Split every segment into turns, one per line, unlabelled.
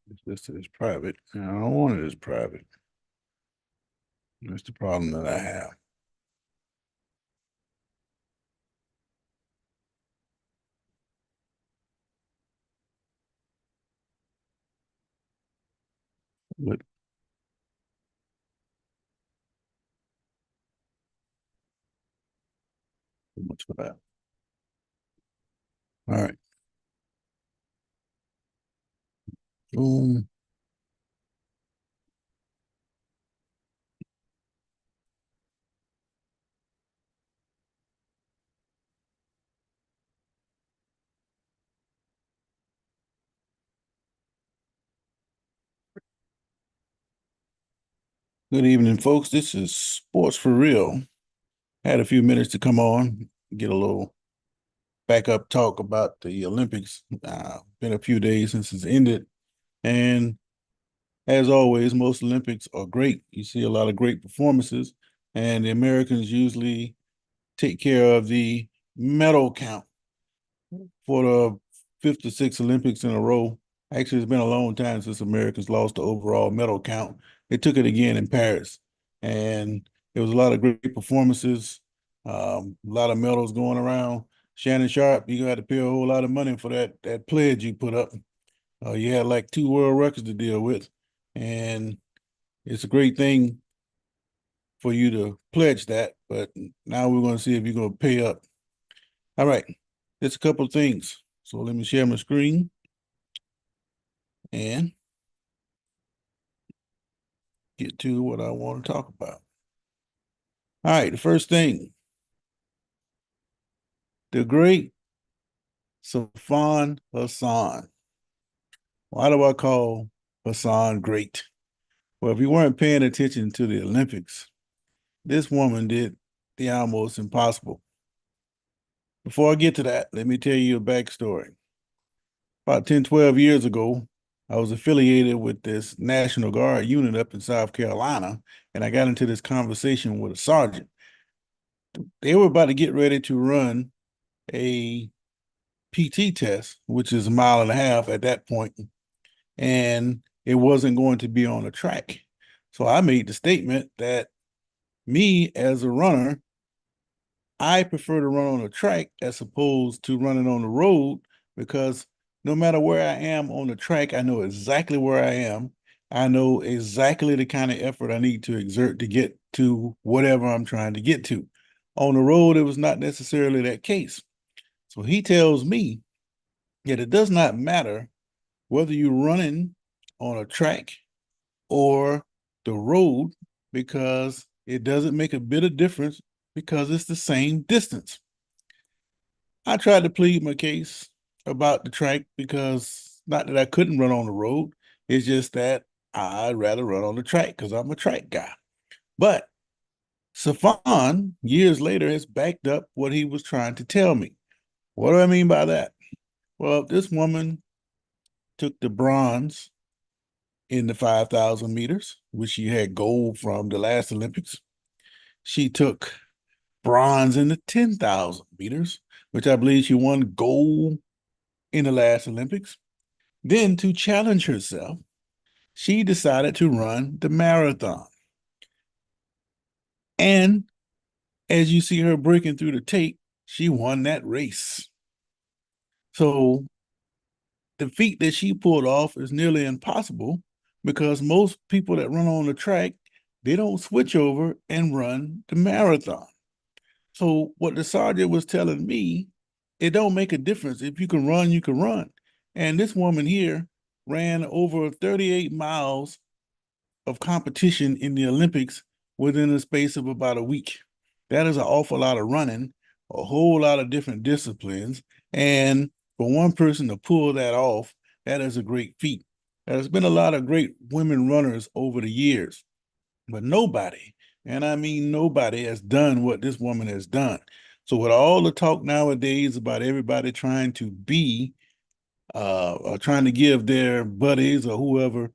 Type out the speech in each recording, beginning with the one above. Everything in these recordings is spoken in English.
It's listed as private. And I don't want it as private. That's the problem that I have. But so much for that. All right. Boom. Good evening, folks. This is Sports for Real. Had a few minutes to come on, get a little backup talk about the Olympics. Been a few days since it's ended. And as always, most Olympics are great. You see a lot of great performances, and the Americans usually take care of the medal count for the fifth or sixth Olympics in a row. Actually, it's been a long time since Americans lost the overall medal count. They took it again in Paris, and there was a lot of great performances, a lot of medals going around. Shannon Sharp, you got to pay a whole lot of money for that pledge you put up. You had like two world records to deal with, and it's a great thing for you to pledge that. But now we're going to see if you're going to pay up. All right, just a couple of things. So let me share my screen and get to what I want to talk about. All right, the first thing, the great Safan Hassan. Why do I call Hassan great? Well, if you weren't paying attention to the Olympics, this woman did the almost impossible. Before I get to that, let me tell you a backstory. About 10, 12 years ago, I was affiliated with this National Guard unit up in South Carolina, and I got into this conversation with a sergeant. They were about to get ready to run a PT test, which is a mile and a half at that point, and it wasn't going to be on a track. So I made the statement that me as a runner, I prefer to run on a track as opposed to running on the road because no matter where I am on the track, I know exactly where I am. I know exactly the kind of effort I need to exert to get to whatever I'm trying to get to. On the road, it was not necessarily that case. So he tells me that it does not matter whether you're running on a track or the road because it doesn't make a bit of difference because it's the same distance. I tried to plead my case about the track because not that I couldn't run on the road, it's just that I'd rather run on the track because I'm a track guy. But Safan, years later, has backed up what he was trying to tell me. What do I mean by that? Well, this woman took the bronze in the 5,000 meters, which she had gold from the last Olympics. She took bronze in the 10,000 meters, which I believe she won gold in the last Olympics. Then, to challenge herself, she decided to run the marathon. And as you see her breaking through the tape, she won that race. So the feat that she pulled off is nearly impossible because most people that run on the track, they don't switch over and run the marathon. So what the sergeant was telling me, it don't make a difference. If you can run, you can run. And this woman here ran over 38 miles of competition in the Olympics within the space of about a week. That is an awful lot of running, a whole lot of different disciplines. And for one person to pull that off, that is a great feat. There's been a lot of great women runners over the years, but nobody, and I mean nobody, has done what this woman has done. So with all the talk nowadays about everybody trying to be or trying to give their buddies or whoever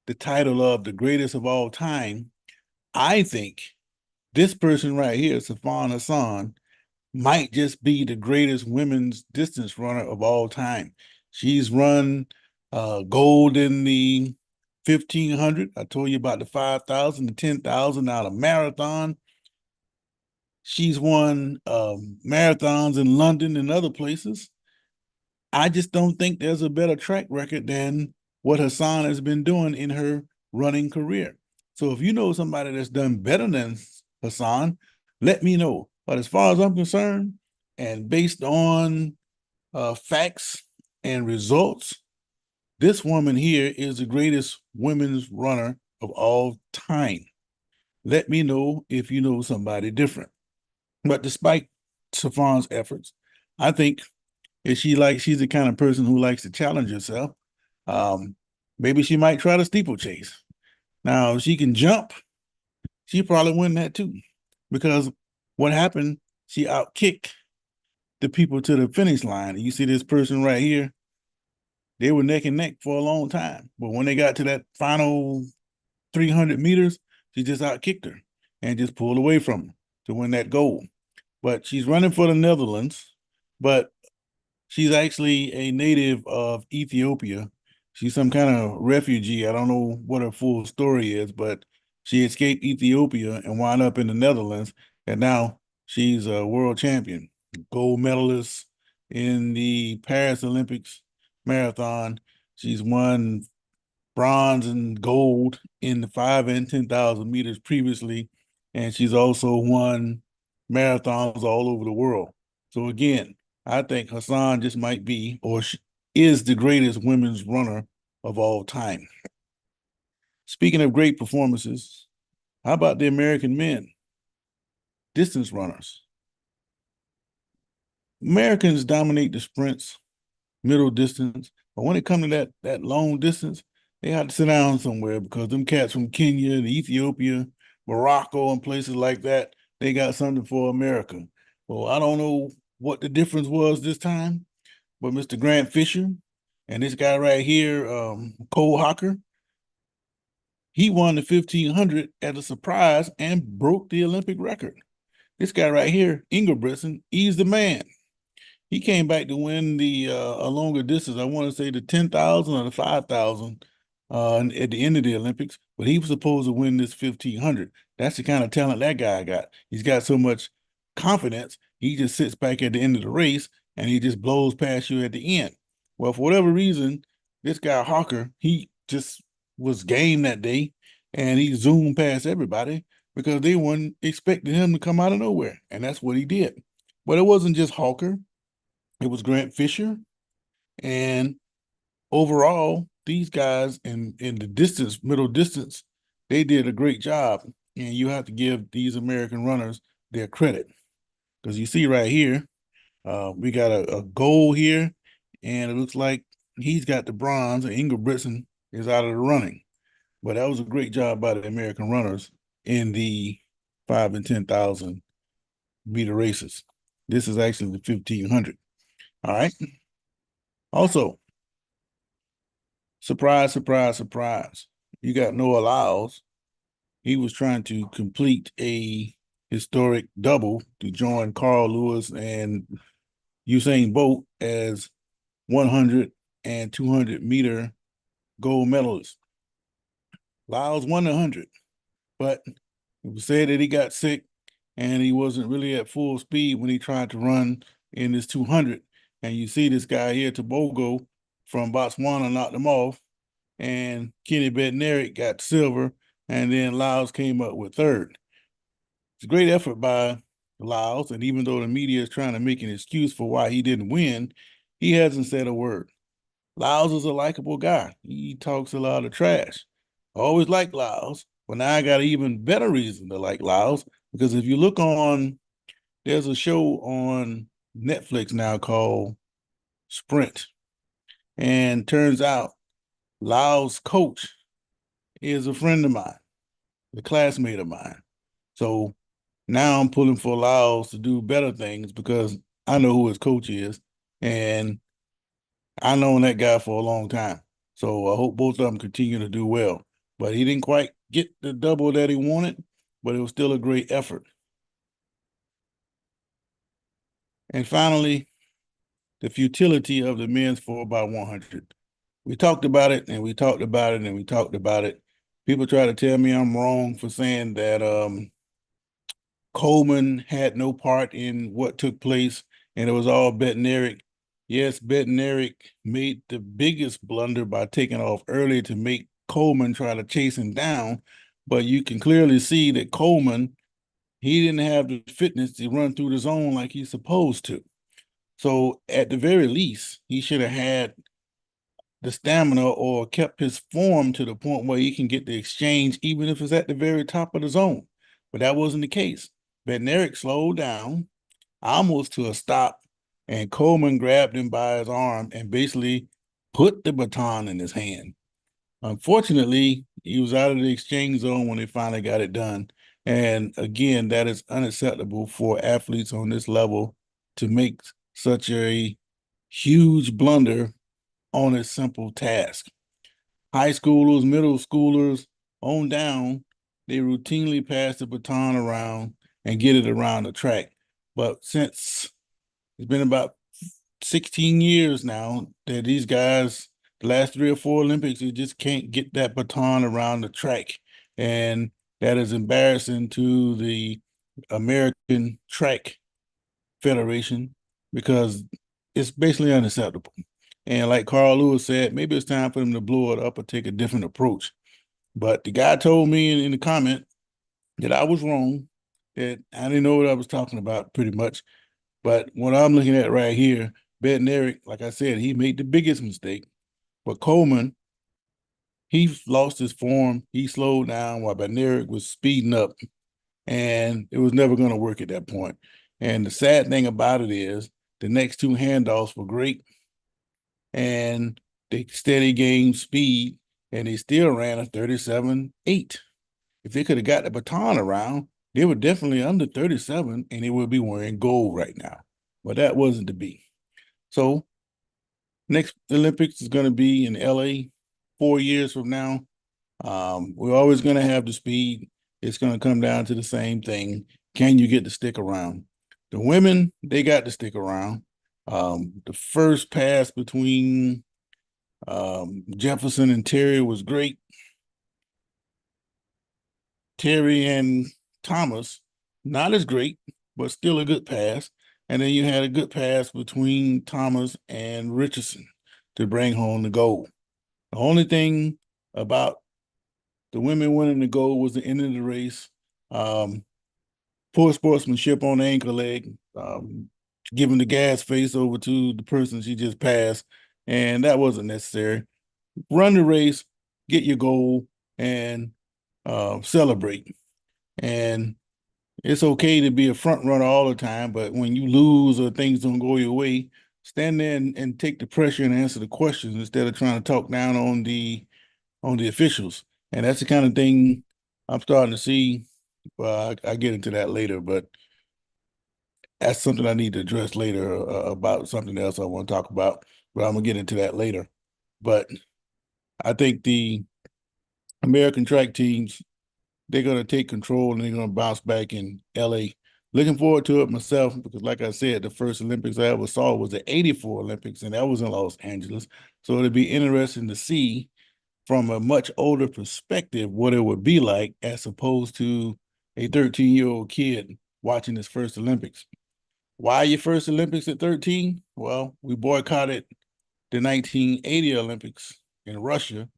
the title of the greatest of all time, I think this person right here, Safan Hassan, might just be the greatest women's distance runner of all time. She's run Gold in the 1500. I told you about the 5,000, the 10,000. Now the marathon. She's won marathons in London and other places. I just don't think there's a better track record than what Hassan has been doing in her running career. So if you know somebody that's done better than Hassan, let me know. But as far as I'm concerned, and based on facts and results, this woman here is the greatest women's runner of all time. Let me know if you know somebody different. But despite Safan's efforts, I think if she's the kind of person who likes to challenge herself. Um, Maybe she might try the steeplechase. Now, if she can jump, she probably win that too. Because what happened, she outkicked the people to the finish line. You see this person right here, they were neck and neck for a long time. But when they got to that final 300 meters, she just outkicked her and just pulled away from her to win that gold. But she's running for the Netherlands. But she's actually a native of Ethiopia. She's some kind of refugee. I don't know what her full story is, but she escaped Ethiopia and wound up in the Netherlands. And now she's a world champion, gold medalist in the Paris Olympics marathon. She's won bronze and gold in the 5 and 10,000 meters previously. And she's also won marathons all over the world. So again, I think Hassan just might be or is the greatest women's runner of all time. Speaking of great performances, how about the American men, distance runners? Americans dominate the sprints, middle distance, but when it comes to that long distance, they have to sit down somewhere because them cats from Kenya, the Ethiopia, Morocco, and places like that, they got something for America. Well, I don't know what the difference was this time, but Mr. Grant Fisher and this guy right here, Cole Hocker, he won the 1500 as a surprise and broke the Olympic record. This guy right here, Ingebrigtsen, he's the man. He came back to win the a longer distance. I want to say the 10,000 or the 5,000 at the end of the Olympics, but he was supposed to win this 1500. That's the kind of talent that guy got. He's got so much confidence. He just sits back at the end of the race and he just blows past you at the end. Well, for whatever reason, this guy Hawker, he just was game that day and he zoomed past everybody because they weren't expecting him to come out of nowhere. And that's what he did. But it wasn't just Hawker. It was Grant Fisher. And overall, these guys in the distance, middle distance, they did a great job. And you have to give these American runners their credit. Because you see right here, we got a goal here, and it looks like he's got the bronze, and Ingebrigtsen is out of the running. But that was a great job by the American runners in the 5 and 10,000 meter races. This is actually the 1500. All right. Also, surprise, surprise, surprise. You got Noah Lyles. He was trying to complete a historic double to join Carl Lewis and Usain Bolt as 100 and 200-meter gold medalists. Lyles won the 100, but it was said that he got sick and he wasn't really at full speed when he tried to run in this 200. And you see this guy here, Tobogo from Botswana, knocked him off, and Kenny Bednarik got silver, and then Lyles came up with third. It's a great effort by Lyles, and even though the media is trying to make an excuse for why he didn't win, he hasn't said a word. Lyles is a likable guy. He talks a lot of trash. I always liked Lyles, but now I got an even better reason to like Lyles because if you look on, there's a show on Netflix now called Sprint, and turns out Lyles' coach is a friend of mine, a classmate of mine. So now I'm pulling for Lyles to do better things because I know who his coach is, and I known that guy for a long time. So I hope both of them continue to do well. But he didn't quite get the double that he wanted, but it was still a great effort. And finally, the futility of the men's 4x100. we talked about it and we talked about it and we talked about it. People try to tell me I'm wrong for saying that Coleman had no part in what took place and it was all Bednarik. Yes, Bednarik made the biggest blunder by taking off early to make Coleman try to chase him down, but you can clearly see that Coleman, he didn't have the fitness to run through the zone like he's supposed to. So at the very least, he should have had the stamina or kept his form to the point where he can get the exchange, even if it's at the very top of the zone. But that wasn't the case. Bednarik slowed down almost to a stop, and Coleman grabbed him by his arm and basically put the baton in his hand. Unfortunately, he was out of the exchange zone when they finally got it done. And again, that is unacceptable for athletes on this level to make such a huge blunder on a simple task. High schoolers, middle schoolers on down, they routinely pass the baton around and get it around the track. But since it's been about 16 years now that these guys, the last 3 or 4 Olympics, they just can't get that baton around the track. And that is embarrassing to the American Track Federation because it's basically unacceptable. And like Carl Lewis said, maybe it's time for them to blow it up or take a different approach. But the guy told me in the comment that I was wrong, that I didn't know what I was talking about pretty much. But what I'm looking at right here, Bednarik, like I said, he made the biggest mistake. But Coleman, he lost his form. He slowed down while Bednarik was speeding up, and it was never going to work at that point. And the sad thing about it is the next 2 handoffs were great, and they steady gained speed, and they still ran a 37.8. If they could have got the baton around, they were definitely under 37, and they would be wearing gold right now. But that wasn't to be. So next Olympics is going to be in LA 4 years from now. We're always going to have the speed. It's going to come down to the same thing. Can you get to stick around? The women, they got to stick around. The first pass between Jefferson and Terry was great. Terry and Thomas, not as great, but still a good pass. And then you had a good pass between Thomas and Richardson to bring home the gold. The only thing about the women winning the gold was the end of the race. Poor sportsmanship on the ankle leg, giving the gas face over to the person she just passed, and that wasn't necessary. Run the race, get your goal, and celebrate. And it's okay to be a front runner all the time, but when you lose or things don't go your way, stand there and take the pressure and answer the questions instead of trying to talk down on the officials. And that's the kind of thing I'm starting to see. Well, I get into that later, but that's something I need to address later about something else I want to talk about. But I'm gonna get into that later. But I think the American track teams, they're going to take control and they're going to bounce back in LA. Looking forward to it myself because, like I said, the first Olympics I ever saw was the '84 Olympics, and that was in Los Angeles. So it'll be interesting to see from a much older perspective what it would be like as opposed to a 13-year-old kid watching his first Olympics. Why your first Olympics at 13? Well, we boycotted the 1980 Olympics in Russia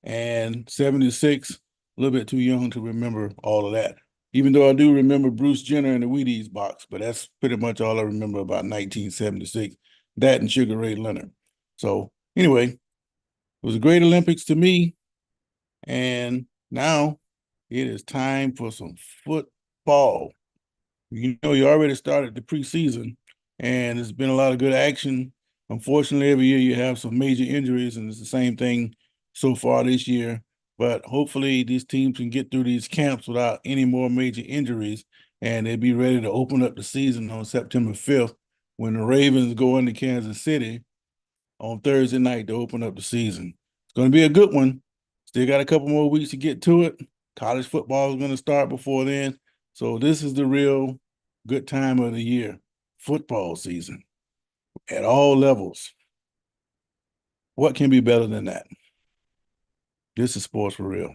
and 76, a little bit too young to remember all of that. Even though I do remember Bruce Jenner in the Wheaties box, but that's pretty much all I remember about 1976, that and Sugar Ray Leonard. So anyway, it was a great Olympics to me. And now it is time for some football. You know, you already started the preseason, and there's been a lot of good action. Unfortunately, every year you have some major injuries, and it's the same thing so far this year. But hopefully, these teams can get through these camps without any more major injuries, and they'll be ready to open up the season on September 5th when the Ravens go into Kansas City on Thursday night to open up the season. It's going to be a good one. Still got a couple more weeks to get to it. College football is going to start before then. So this is the real good time of the year, football season at all levels. What can be better than that? This is sports for real.